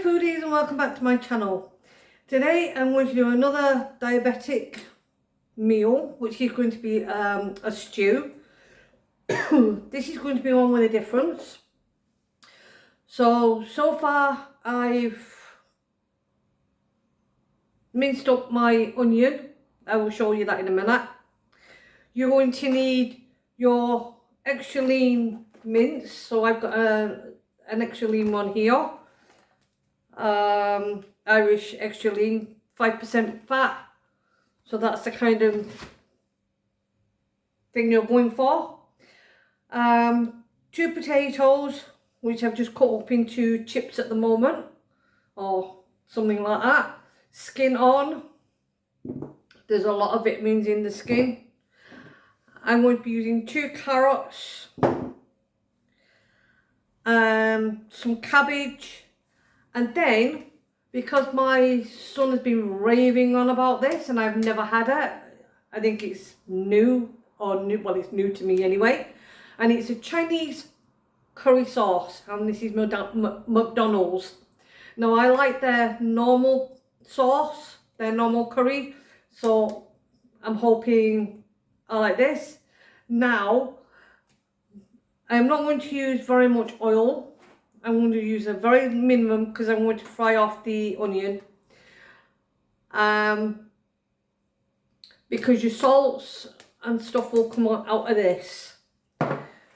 foodies and welcome back to my channel. Today I'm going to do another diabetic meal, which is going to be a stew. This is going to be one with a difference. So far I've minced up my onion. I will show you that in a minute. You're going to need your extra lean mince. So I've got an extra lean one here. Irish extra lean, 5% fat, so that's the kind of thing you're going for. 2 potatoes, which I've just cut up into chips at the moment, or something like that. Skin on. There's a lot of vitamins in the skin. I'm going to be using 2 carrots, some cabbage. And then, because my son has been raving on about this and I've never had it, I think it's new, well, it's new to me anyway. And it's a Chinese curry sauce, and this is McDonald's. Now, I like their normal sauce, their normal curry, so I'm hoping I like this. Now, I'm not going to use very much oil. I'm going to use a very minimum because I'm going to fry off the onion. Because your salts and stuff will come out of this.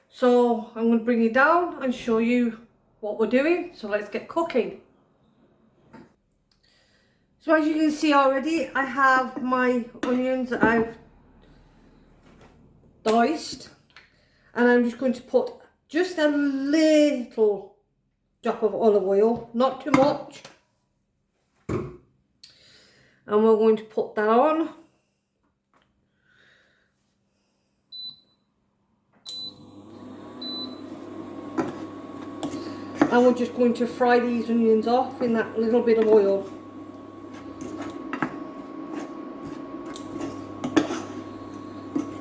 So I'm going to bring you down and show you what we're doing. So let's get cooking. So as you can see already, I have my onions that I've diced. And I'm just going to put just a little drop of olive oil, not too much, and we're going to put that on. And we're just going to fry these onions off in that little bit of oil.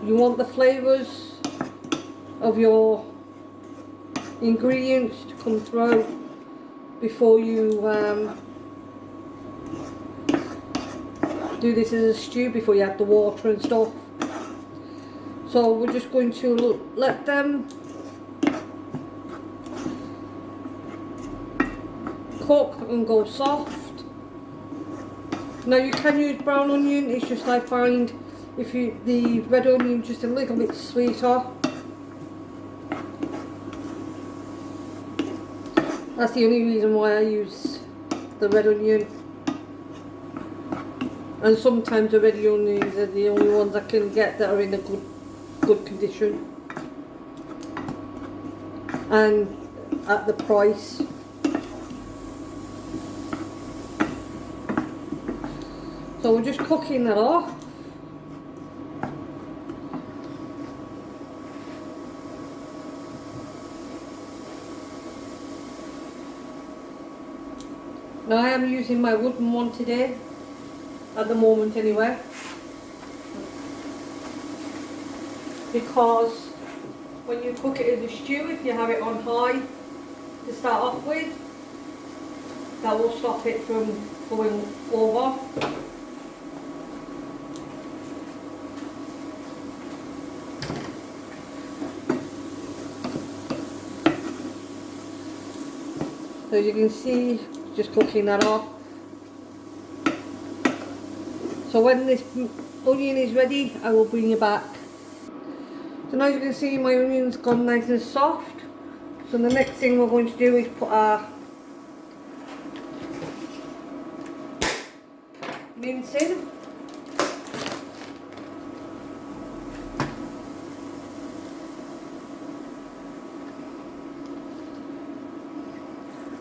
You want the flavours of your ingredients to come through before you do this as a stew, before you add the water and stuff. So we're just going to let them cook and go soft. Now you can use brown onion, it's just I find the red onion just a little bit sweeter. That's the only reason why I use the red onion. And sometimes the red onions are the only ones I can get that are in a good condition. And at the price. So we're just cooking that off. Now I am using my wooden one today, at the moment anyway, because when you cook it as a stew, if you have it on high to start off with, that will stop it from going over. So as you can see, just cooking that off. So when this onion is ready, I will bring you back. So now as you can see, my onion's gone nice and soft. So the next thing we're going to do is put our mince in.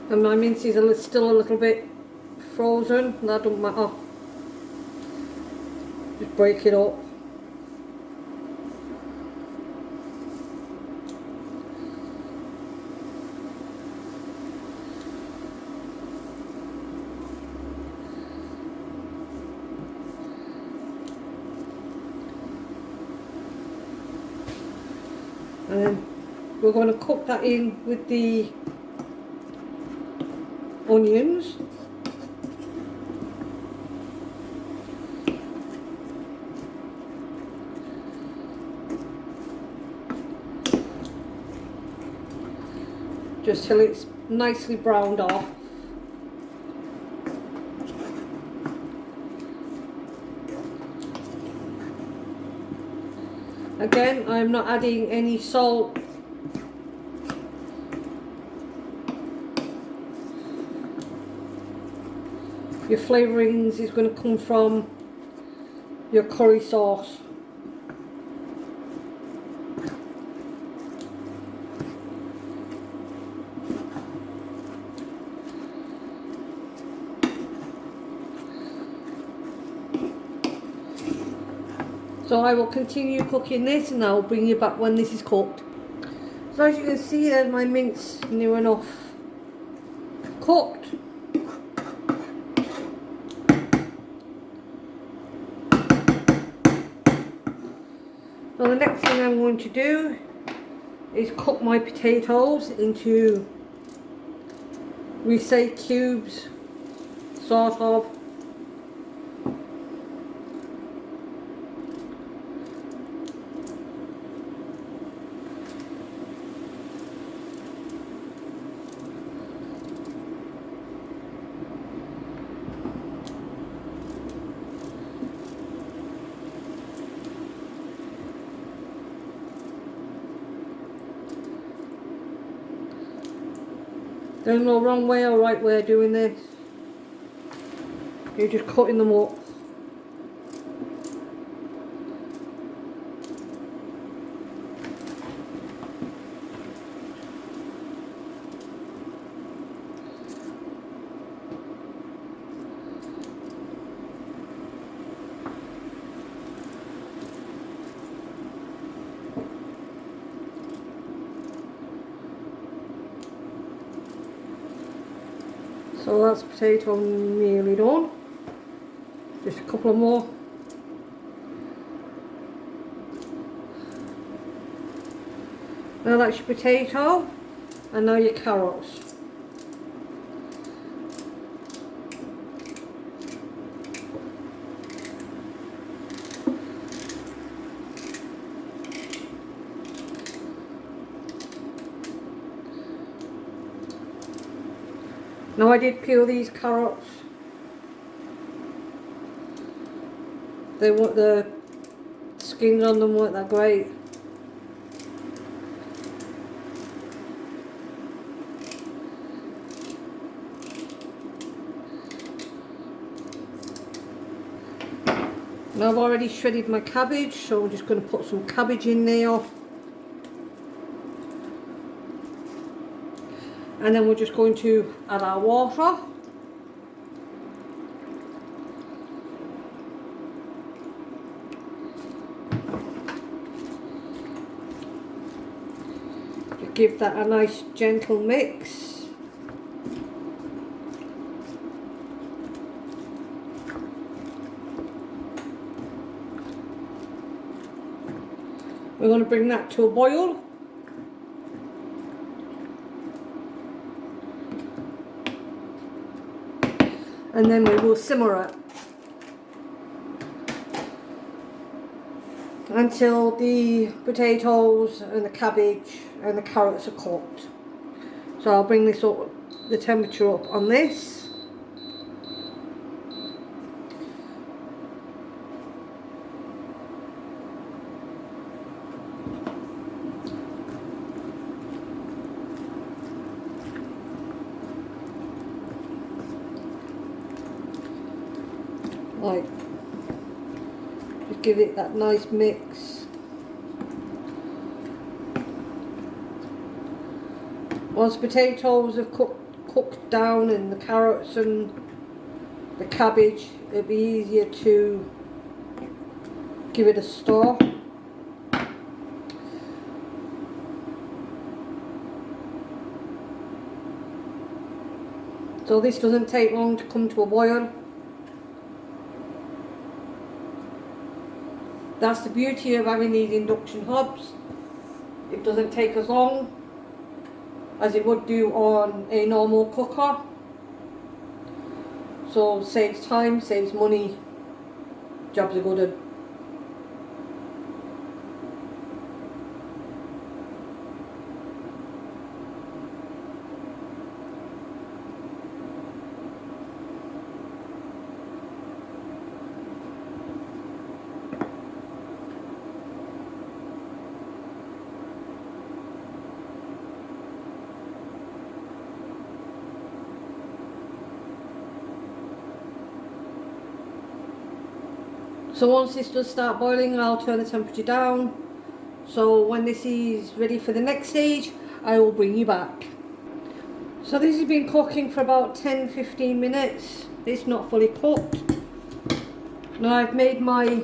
And my mince is still a little bit frozen, that doesn't matter. Just break it up. And then we're going to cook that in with the onions. Just till it's nicely browned off. Again, I'm not adding any salt. Your flavourings is going to come from your curry sauce. So I will continue cooking this and I'll bring you back when this is cooked. So as you can see, there's my mince near enough cooked. So the next thing I'm going to do is cut my potatoes into, we say cubes, sort of. There's no wrong way or right way of doing this. You're just cutting them up. So that's potato nearly done. Just a couple of more. Now that's your potato, and now your carrots. Now I did peel these carrots. The skins on them weren't that great. Now I've already shredded my cabbage, so I'm just going to put some cabbage in there. And then we're just going to add our water. To give that a nice gentle mix. We're going to bring that to a boil. And then we will simmer it until the potatoes and the cabbage and the carrots are cooked. So I'll bring this up, the temperature up on this. Like, just give it that nice mix. Once potatoes have cooked down and the carrots and the cabbage, it'll be easier to give it a stir. So this doesn't take long to come to a boil. That's the beauty of having these induction hobs. It doesn't take as long as it would do on a normal cooker. So saves time, saves money, jobs are good. So once this does start boiling, I'll turn the temperature down. So when this is ready for the next stage, I will bring you back. So this has been cooking for about 10-15 minutes. It's not fully cooked. Now I've made my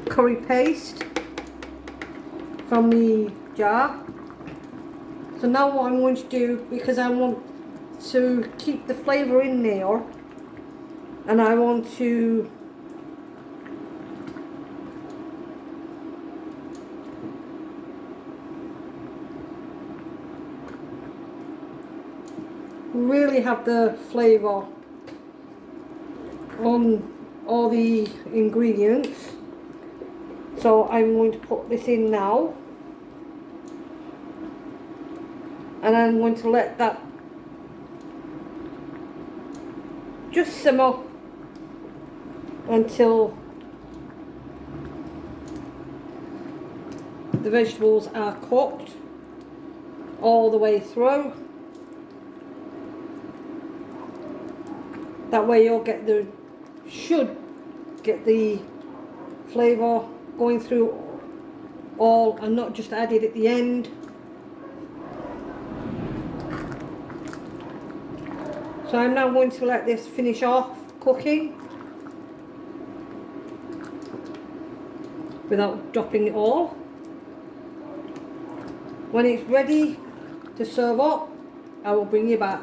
curry paste from the jar. So now what I'm going to do, because I want to keep the flavour in there, and I want to really have the flavour on all the ingredients. So I'm going to put this in now, and I'm going to let that just simmer until the vegetables are cooked all the way through. That way should get the flavour going through all and not just added at the end. So I'm now going to let this finish off cooking without dropping it all. When it's ready to serve up, I will bring you back.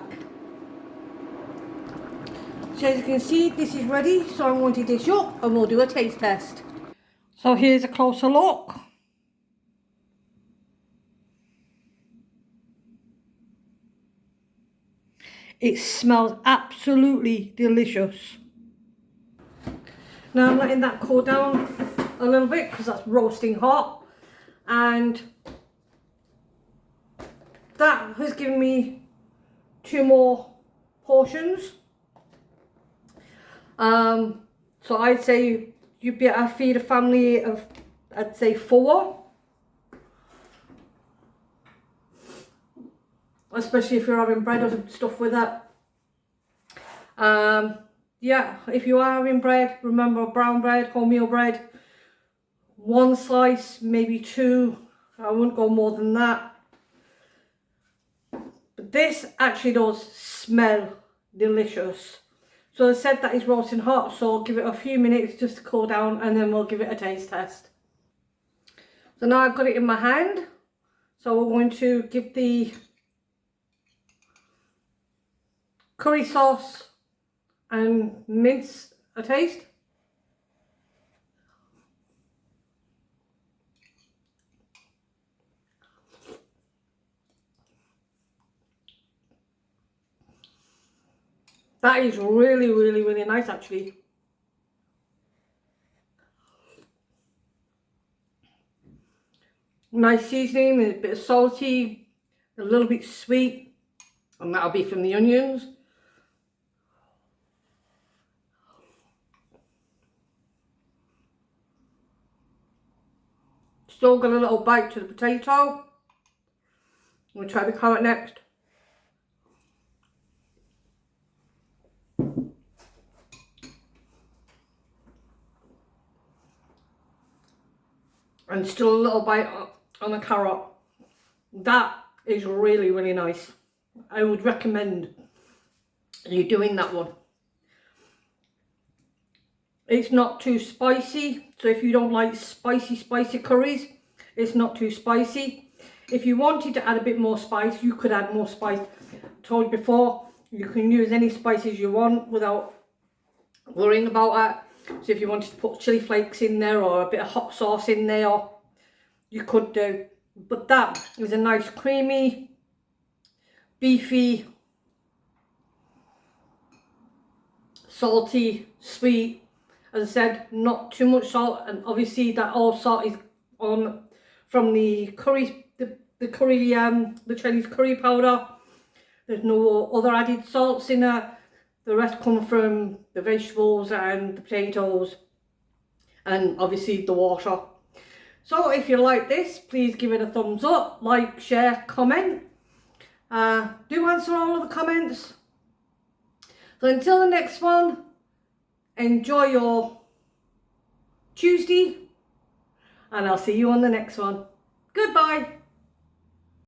So as you can see, this is ready, so I'm going to dish up and we'll do a taste test. So here's a closer look. It smells absolutely delicious. Now I'm letting that cool down a little bit because that's roasting hot, and that has given me 2 more portions. So I'd say you'd be able to feed a family of, I'd say 4. Especially if you're having bread or stuff with that. Yeah, if you are having bread, remember brown bread, wholemeal bread. 1 slice, maybe 2. I wouldn't go more than that. But this actually does smell delicious. So I said that it's roasting hot, so give it a few minutes just to cool down and then we'll give it a taste test. So now I've got it in my hand. So we're going to give the curry sauce and mince a taste. That is really, really, really nice actually. Nice seasoning, a bit of salty, a little bit sweet, and that'll be from the onions. Still got a little bite to the potato. We'll try the carrot next. And still a little bite on the carrot. That is really, really nice. I would recommend you doing that one. It's not too spicy, so if you don't like spicy curries, it's not too spicy. If you wanted to add a bit more spice, you could add more spice. I told you before, you can use any spices you want without worrying about it. So if you wanted to put chili flakes in there or a bit of hot sauce in there, you could do. But that is a nice creamy, beefy salty, sweet. As I said, not too much salt, and obviously that all salt is on from the curry, the curry, the Chinese curry powder. There's no other added salts in it. The rest come from the vegetables and the potatoes, and obviously the water. So if you like this, please give it a thumbs up, like, share, comment. Do answer all of the comments. So until the next one, enjoy your Tuesday, and I'll see you on the next one. Goodbye.